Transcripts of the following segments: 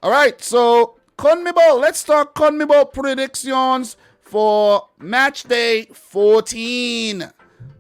All right, so CONMEBOL. Let's talk CONMEBOL predictions for match day 14.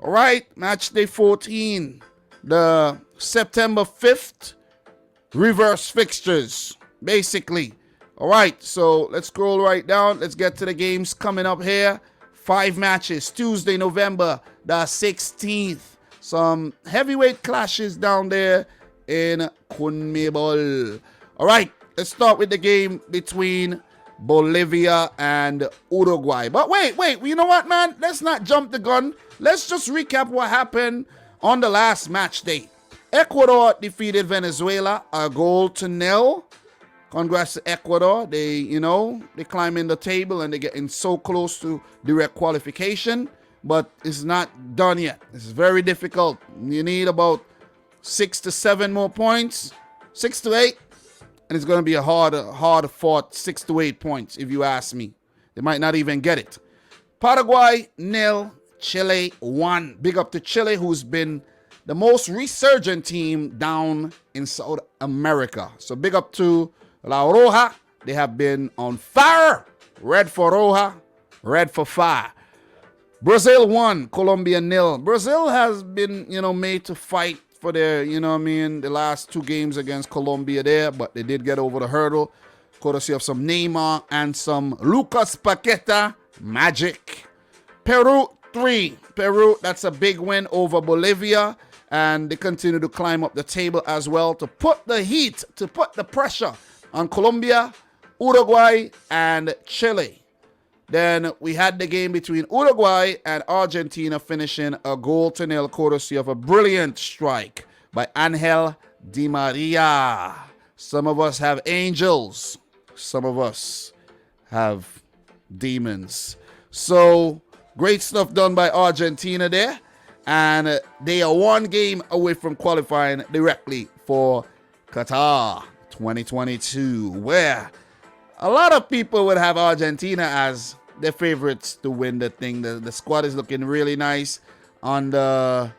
All right, match day 14. The September 5th reverse fixtures, basically. All right, so let's scroll right down. Let's get to the games coming up here. 5 matches, Tuesday, November the 16th. Some heavyweight clashes down there in CONMEBOL. All right, let's start with the game between Bolivia and Uruguay. But wait, you know what, man? Let's not jump the gun. Let's just recap what happened on the last match day. Ecuador defeated Venezuela 1-0. Congrats to Ecuador. They climb in the table and they're getting so close to direct qualification, but it's not done yet. It's very difficult. You need about 6 to 7 more points, 6 to 8, and it's going to be a hard fought 6 to 8 points if you ask me. They might not even get it. Paraguay 0, Chile 1. Big up to Chile, who's been the most resurgent team down in South America. So big up to La Roja. They have been on fire. Red for Roja, red for fire. Brazil 1, Colombia 0. Brazil has been, made to fight for their, the last 2 games against Colombia there, but they did get over the hurdle, courtesy of some Neymar and some Lucas Paqueta magic. Peru 3. Peru, that's a big win over Bolivia, and they continue to climb up the table as well to put the heat, to put the pressure on Colombia, Uruguay, and Chile. Then we had the game between Uruguay and Argentina, finishing 1-0, courtesy of a brilliant strike by Angel Di Maria. Some of us have angels. Some of us have demons. So great stuff done by Argentina there. And they are 1 game away from qualifying directly for Qatar 2022, where a lot of people would have Argentina as their favorites to win the thing. The squad is looking really nice under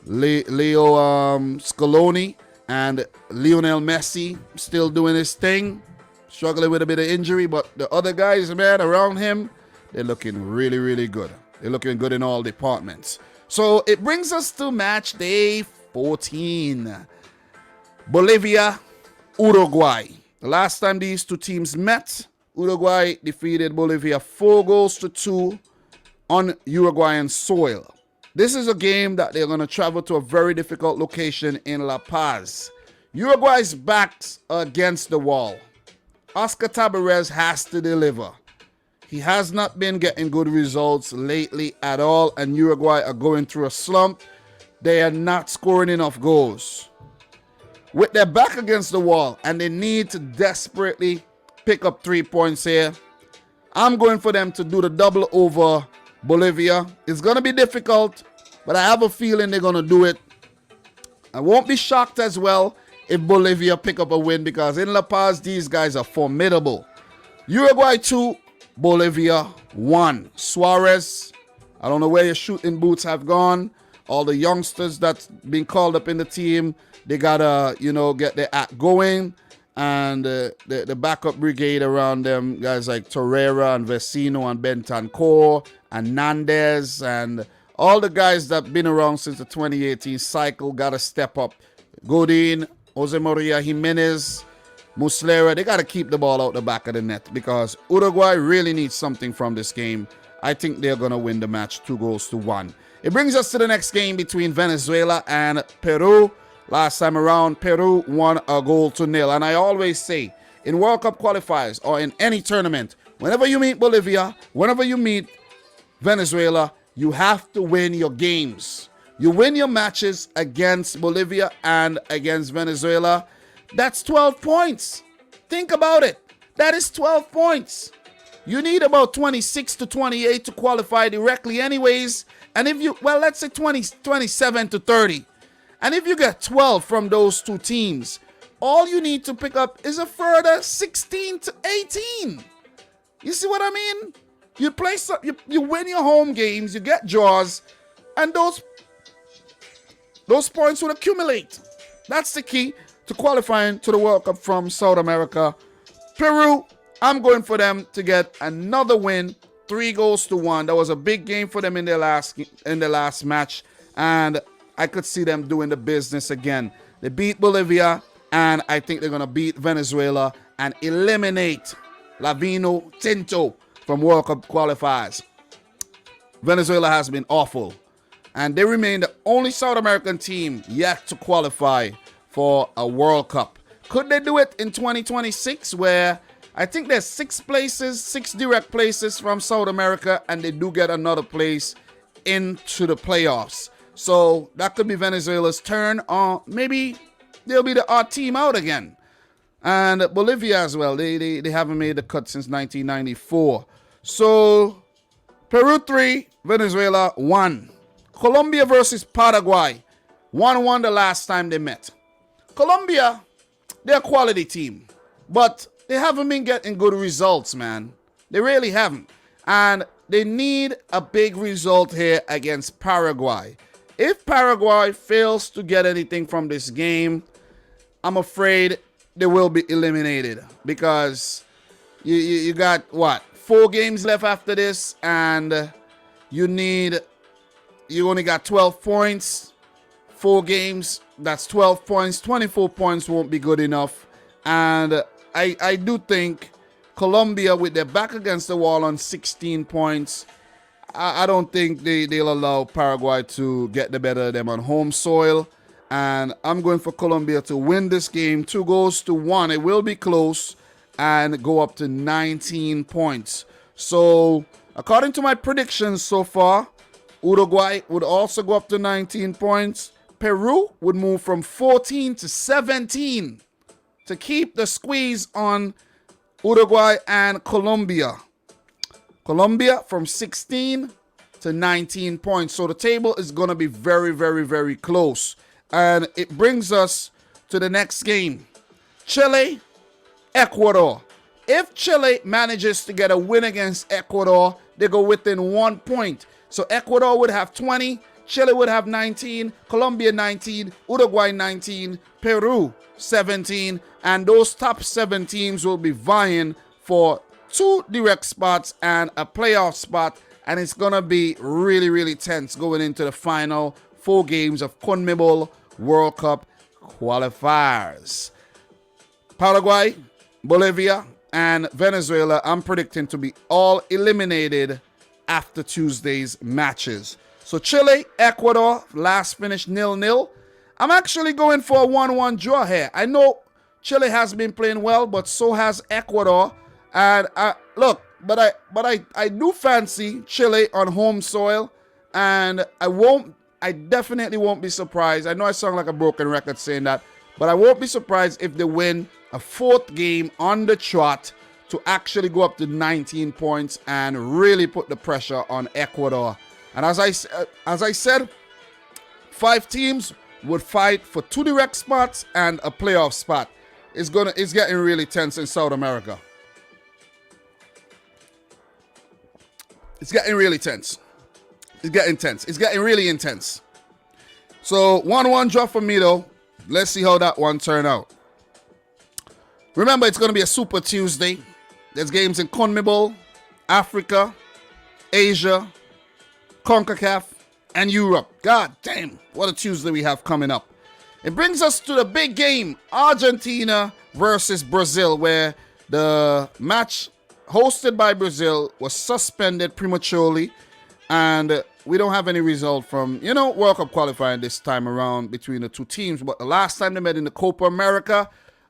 Leo Scaloni, and Lionel Messi still doing his thing, struggling with a bit of injury, but the other guys, man, around him, they're looking really, really good. They're looking good in all departments. So it brings us to match day 14. Bolivia, Uruguay. The last time these 2 teams met, Uruguay defeated Bolivia 4-2 on Uruguayan soil. This is a game that they're going to travel to a very difficult location in La Paz. Uruguay's backs against the wall. Oscar Tabarez has to deliver. He has not been getting good results lately at all, and Uruguay are going through a slump. They are not scoring enough goals. With their back against the wall, and they need to desperately pick up 3 points here, I'm going for them to do the double over Bolivia. It's going to be difficult, but I have a feeling they're going to do it. I won't be shocked as well if Bolivia pick up a win, because in La Paz, these guys are formidable. Uruguay 2, Bolivia 1. Suarez, I don't know where your shooting boots have gone. All the youngsters that's been called up in the team, they got to, get their act going. And the backup brigade around them, guys like Torreira and Vecino and Bentancur and Nandez and all the guys that have been around since the 2018 cycle, got to step up. Godin, Jose Maria Jimenez, Muslera, they got to keep the ball out the back of the net, because Uruguay really needs something from this game. I think they're going to win the match 2-1. It brings us to the next game between Venezuela and Peru. Last time around, Peru won 1-0. And I always say, in World Cup qualifiers or in any tournament, whenever you meet Bolivia, whenever you meet Venezuela, you have to win your games. You win your matches against Bolivia and against Venezuela. That's 12 points. Think about it. That is 12 points. You need about 26 to 28 to qualify directly anyways. And if you, let's say 27 to 30. And if you get 12 from those 2 teams, all you need to pick up is a further 16 to 18. You see what I mean? You play some, you win your home games, you get draws, and those points will accumulate. That's the key. to qualifying to the World Cup from South America. Peru, I'm going for them to get another win, 3-1. That was a big game for them in their last match, and I could see them doing the business again. They beat Bolivia, and I think they're going to beat Venezuela and eliminate La Vino Tinto from World Cup qualifiers. Venezuela has been awful, and they remain the only South American team yet to qualify for a World Cup. Could they do it in 2026, where I think there's 6 direct places from South America, and they do get another place into the playoffs. So that could be Venezuela's turn, or maybe they'll be the odd team out again. And Bolivia as well, they haven't made the cut since 1994. So Peru 3, Venezuela 1. Colombia versus Paraguay, 1-1 the last time they met. Colombia, they're a quality team, but they haven't been getting good results, man. They really haven't. And they need a big result here against Paraguay. If Paraguay fails to get anything from this game, I'm afraid they will be eliminated, because you got, 4 games left after this, and you only got 12 points. 4 games, that's 12 points. 24 points won't be good enough. And I do think Colombia, with their back against the wall on 16 points, I don't think they'll allow Paraguay to get the better of them on home soil. And I'm going for Colombia to win this game 2-1. It will be close and go up to 19 points. So according to my predictions so far, Uruguay would also go up to 19 points. Peru would move from 14 to 17 to keep the squeeze on Uruguay and Colombia. Colombia from 16 to 19 points. So the table is going to be very, very, very close. And it brings us to the next game. Chile, Ecuador. If Chile manages to get a win against Ecuador, they go within 1 point. So Ecuador would have 20, Chile would have 19, Colombia 19, Uruguay 19, Peru 17. And those top 7 teams will be vying for 2 direct spots and a playoff spot. And it's going to be really, really tense going into the final 4 games of CONMEBOL World Cup qualifiers. Paraguay, Bolivia, and Venezuela, I'm predicting to be all eliminated after Tuesday's matches. So Chile, Ecuador, last finish 0-0. I'm actually going for a 1-1 draw here. I know Chile has been playing well, but so has Ecuador. And look, but I do fancy Chile on home soil, and I definitely won't be surprised. I know I sound like a broken record saying that, but I won't be surprised if they win a 4th game on the trot to actually go up to 19 points and really put the pressure on Ecuador. And as I said, 5 teams would fight for 2 direct spots and a playoff spot. It's getting really tense in South America. It's getting really tense. It's getting tense. It's getting really intense. So 1-1 draw for me though. Let's see how that one turn out. Remember, it's going to be a Super Tuesday. There's games in CONMEBOL, Africa, Asia, CONCACAF, and Europe. God damn, what a Tuesday we have coming up. It brings us to the big game, Argentina versus Brazil, where the match hosted by Brazil was suspended prematurely, and we don't have any result from, World Cup qualifying this time around between the 2 teams. But the last time they met in the Copa America,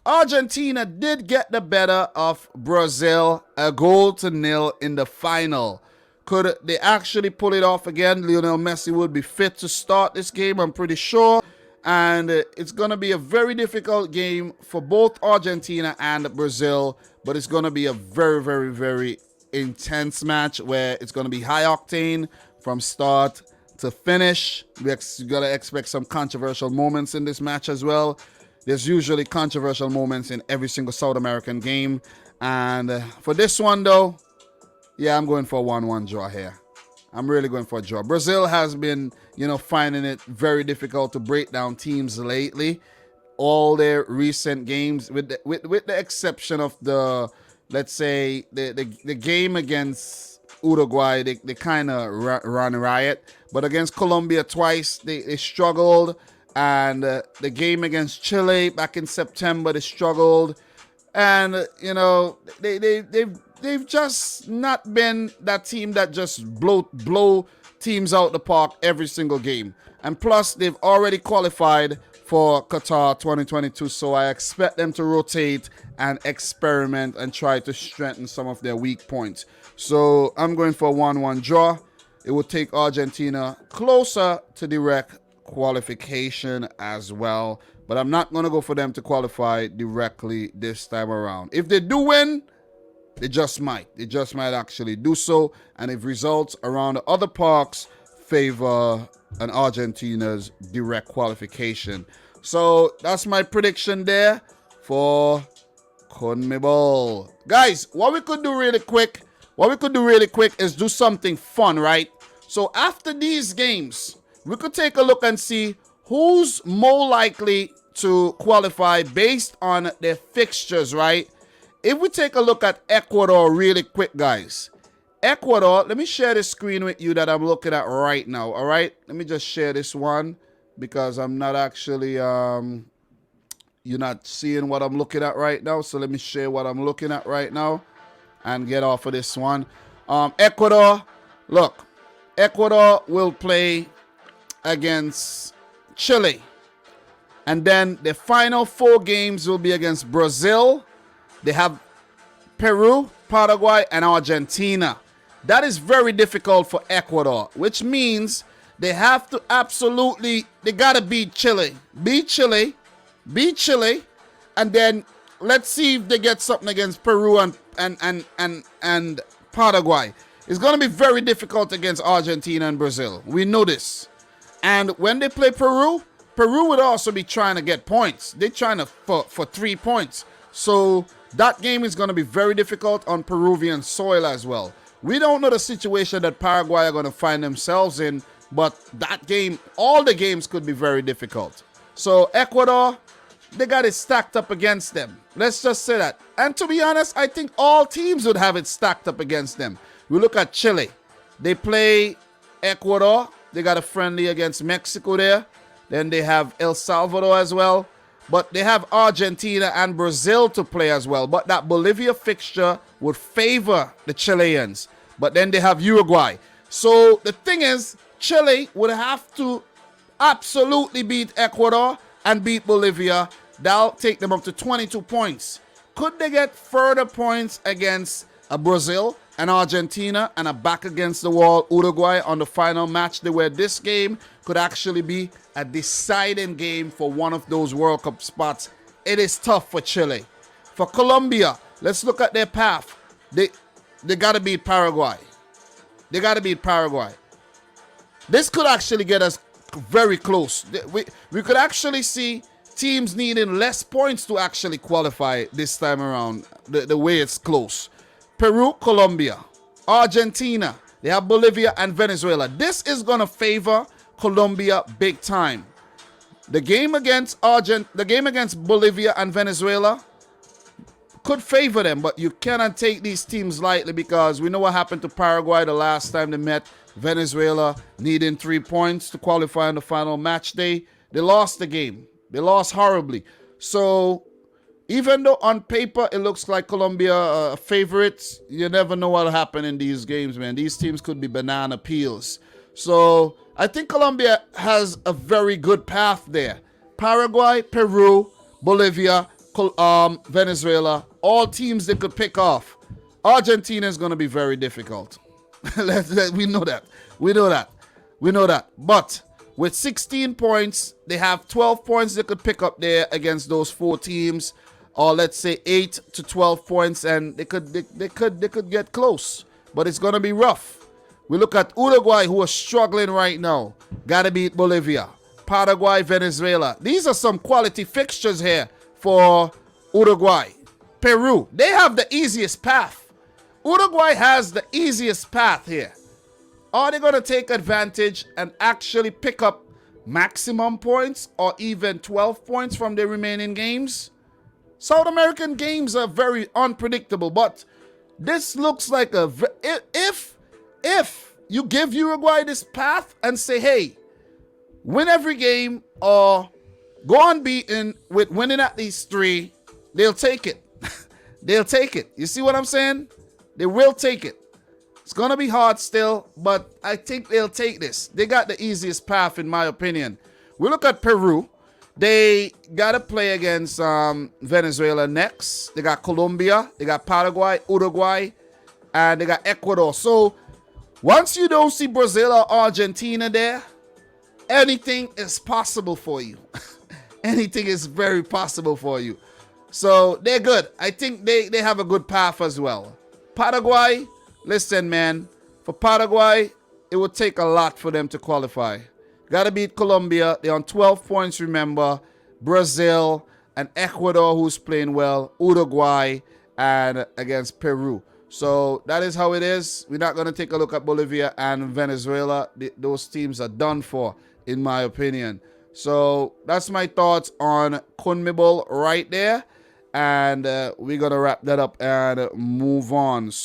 Argentina did get the better of Brazil, 1-0 in the final. Could they actually pull it off again? Lionel Messi would be fit to start this game, I'm pretty sure. And it's going to be a very difficult game for both Argentina and Brazil. But it's going to be a very, very, very intense match where it's going to be high octane from start to finish. We got to expect some controversial moments in this match as well. There's usually controversial moments in every single South American game. And for this one, though, yeah, I'm going for a 1-1 draw here. I'm really going for a draw. Brazil has been, finding it very difficult to break down teams lately. all their recent games, with the exception of the, let's say, the game against Uruguay, they kind of run riot. But against Colombia twice, they struggled. And the game against Chile back in September, they struggled. And, you know, they've just not been that team that just blow teams out the park every single game. And plus, they've already qualified for Qatar 2022, so I expect them to rotate and experiment and try to strengthen some of their weak points. So I'm going for a 1-1 draw. It will take Argentina closer to direct qualification as well, but I'm not going to go for them to qualify directly this time around. If they do win, they just might actually do so, and if results around the other parks favor an Argentina's direct qualification. So that's my prediction there for CONMEBOL. Guys, what we could do really quick is do something fun, right? So after these games, we could take a look and see who's more likely to qualify based on their fixtures, right? If we take a look at Ecuador really quick, guys. Ecuador, let me share the screen with you that I'm looking at right now, all right? Let me just share this one because I'm not actually, you're not seeing what I'm looking at right now. So let me share what I'm looking at right now and get off of this one. Ecuador, look, Ecuador will play against Chile. And then the final 4 games will be against Brazil. They have Peru, Paraguay, and Argentina. That is very difficult for Ecuador, which means they have to they got to beat Chile. Beat Chile, and then let's see if they get something against Peru and Paraguay. It's going to be very difficult against Argentina and Brazil. We know this. And when they play Peru would also be trying to get points. They're trying to for 3 points. So that game is going to be very difficult on Peruvian soil as well. We don't know the situation that Paraguay are going to find themselves in, but that game, all the games could be very difficult. So Ecuador, they got it stacked up against them. Let's just say that. And to be honest, I think all teams would have it stacked up against them. We look at Chile. They play Ecuador. They got a friendly against Mexico there. Then they have El Salvador as well. But they have Argentina and Brazil to play as well. But that Bolivia fixture would favor the Chileans. But then they have Uruguay. So the thing is, Chile would have to absolutely beat Ecuador and beat Bolivia. That'll take them up to 22 points. Could they get further points against Brazil and Argentina and a back against the wall Uruguay on the final match day, where this game could actually be a deciding game for one of those World Cup spots? It is tough for Chile. For Colombia, let's look at their path. They got to beat Paraguay. They got to beat Paraguay. This could actually get us very close. We could actually see teams needing less points to actually qualify this time around, the way it's close. Peru, Colombia, Argentina, they have Bolivia and Venezuela. This is going to favor Colombia big time. The game against Bolivia and Venezuela could favor them, but you cannot take these teams lightly because we know what happened to Paraguay the last time they met. Venezuela needing 3 points to qualify on the final match day. They lost the game. They lost horribly. So even though on paper it looks like Colombia favorites, you never know what'll happen in these games, man. These teams could be banana peels. So I think Colombia has a very good path there. Paraguay, Peru, Bolivia, Venezuela, all teams they could pick off. Argentina is going to be very difficult. We know that. We know that. But with 16 points, they have 12 points they could pick up there against those 4 teams, or let's say 8 to 12 points, and they could get close. But it's going to be rough. We look at Uruguay, who are struggling right now. Got to beat Bolivia. Paraguay, Venezuela. These are some quality fixtures here for Uruguay. Peru, they have the easiest path. Uruguay has the easiest path here. Are they going to take advantage and actually pick up maximum points or even 12 points from the remaining games. South American games are very unpredictable, but this looks like if you give Uruguay this path and say, hey, win every game or go unbeaten with winning at least 3, they'll take it. They'll take it. You see what I'm saying? They will take it. It's going to be hard still, but I think they'll take this. They got the easiest path, in my opinion. We look at Peru. They got to play against Venezuela next. They got Colombia. They got Paraguay, Uruguay, and they got Ecuador. So once you don't see Brazil or Argentina there, anything is possible for you. Anything is very possible for you. So they're good. I think they have a good path as well. Paraguay, listen, man. For Paraguay, it would take a lot for them to qualify. Got to beat Colombia. They're on 12 points, remember. Brazil and Ecuador, who's playing well. Uruguay and against Peru. So that is how it is. We're not going to take a look at Bolivia and Venezuela. Those teams are done for, in my opinion. So that's my thoughts on CONMEBOL right there. And we're going to wrap that up and move on.